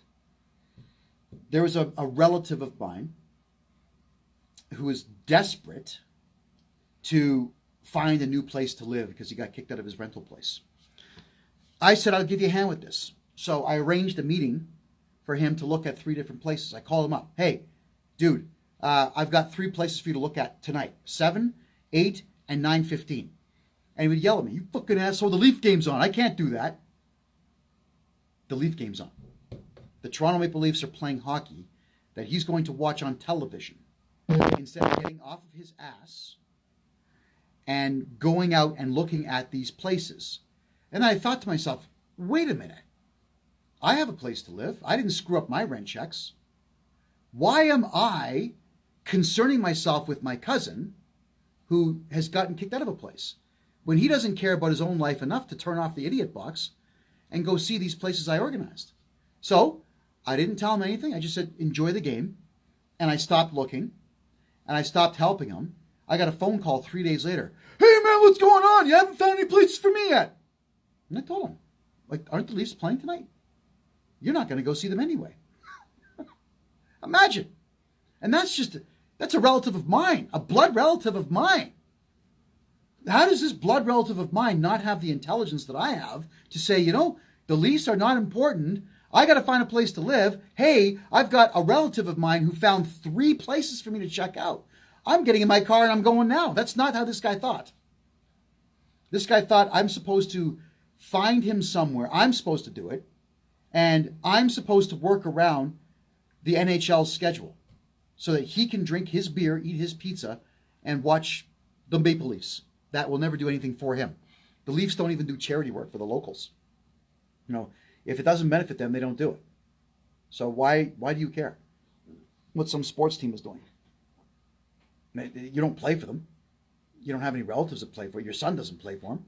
There was a relative of mine who was desperate to find a new place to live because he got kicked out of his rental place. I said, I'll give you a hand with this. So I arranged a meeting for him to look at 3 different places. I called him up. Hey, dude, I've got 3 places for you to look at tonight. 7, 8, and 9:15. And he would yell at me, you fucking asshole, the Leaf game's on. I can't do that. The Leaf game's on. The Toronto Maple Leafs are playing hockey that he's going to watch on television instead of getting off of his ass and going out and looking at these places. And I thought to myself, wait a minute. I have a place to live. I didn't screw up my rent checks. Why am I concerning myself with my cousin who has gotten kicked out of a place when he doesn't care about his own life enough to turn off the idiot box and go see these places I organized? So I didn't tell him anything. I just said, enjoy the game. And I stopped looking and I stopped helping him. I got a phone call 3 days later. Hey man, what's going on? You haven't found any places for me yet. And I told him, like, aren't the Leafs playing tonight? You're not going to go see them anyway. Imagine. And that's a relative of mine, a blood relative of mine. How does this blood relative of mine not have the intelligence that I have to say, you know, the Leafs are not important. I got to find a place to live. Hey, I've got a relative of mine who found 3 places for me to check out. I'm getting in my car and I'm going now. That's not how this guy thought. This guy thought I'm supposed to find him somewhere. I'm supposed to do it. And I'm supposed to work around the NHL's schedule so that he can drink his beer, eat his pizza, and watch the Maple Leafs. That will never do anything for him. The Leafs don't even do charity work for the locals. You know, if it doesn't benefit them, they don't do it. So why do you care what some sports team is doing? You don't play for them. You don't have any relatives that play for it. Your son doesn't play for them.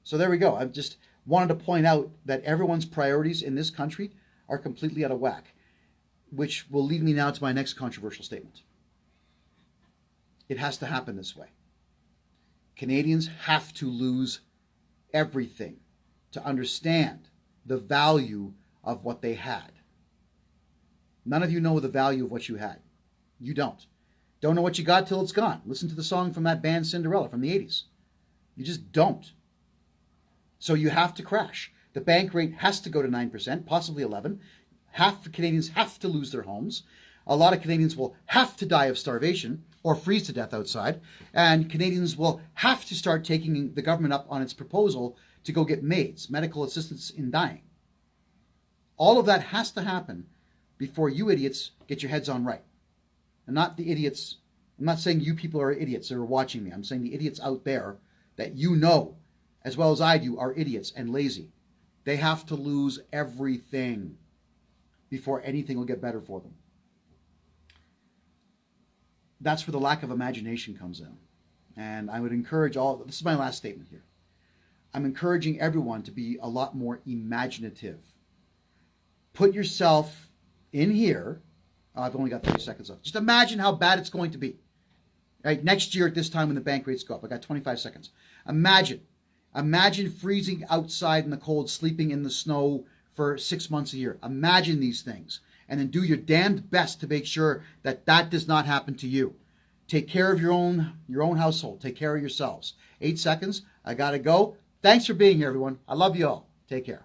So there we go. I just wanted to point out that everyone's priorities in this country are completely out of whack, which will lead me now to my next controversial statement. It has to happen this way. Canadians have to lose everything to understand the value of what they had. None of you know the value of what you had. You don't. Don't know what you got till it's gone. Listen to the song from that band Cinderella from the 80s. You just don't. So you have to crash. The bank rate has to go to 9%, possibly 11%. Half the Canadians have to lose their homes. A lot of Canadians will have to die of starvation or freeze to death outside. And Canadians will have to start taking the government up on its proposal to go get maids, medical assistance in dying. All of that has to happen before you idiots get your heads on right. And not the idiots. I'm not saying you people are idiots that are watching me. I'm saying the idiots out there that you know, as well as I do, are idiots and lazy. They have to lose everything before anything will get better for them. That's where the lack of imagination comes in. And I would encourage this is my last statement here. I'm encouraging everyone to be a lot more imaginative. Put yourself in here. I've only got 30 seconds left. Just imagine how bad it's going to be. Right? Next year at this time when the bank rates go up. I got 25 seconds. Imagine Imagine freezing outside in the cold, sleeping in the snow for 6 months a year. Imagine these things, and then do your damned best to make sure that that does not happen to you. Take care of your own household. Take care of yourselves. 8 seconds. I got to go. Thanks for being here, everyone. I love you all. Take care.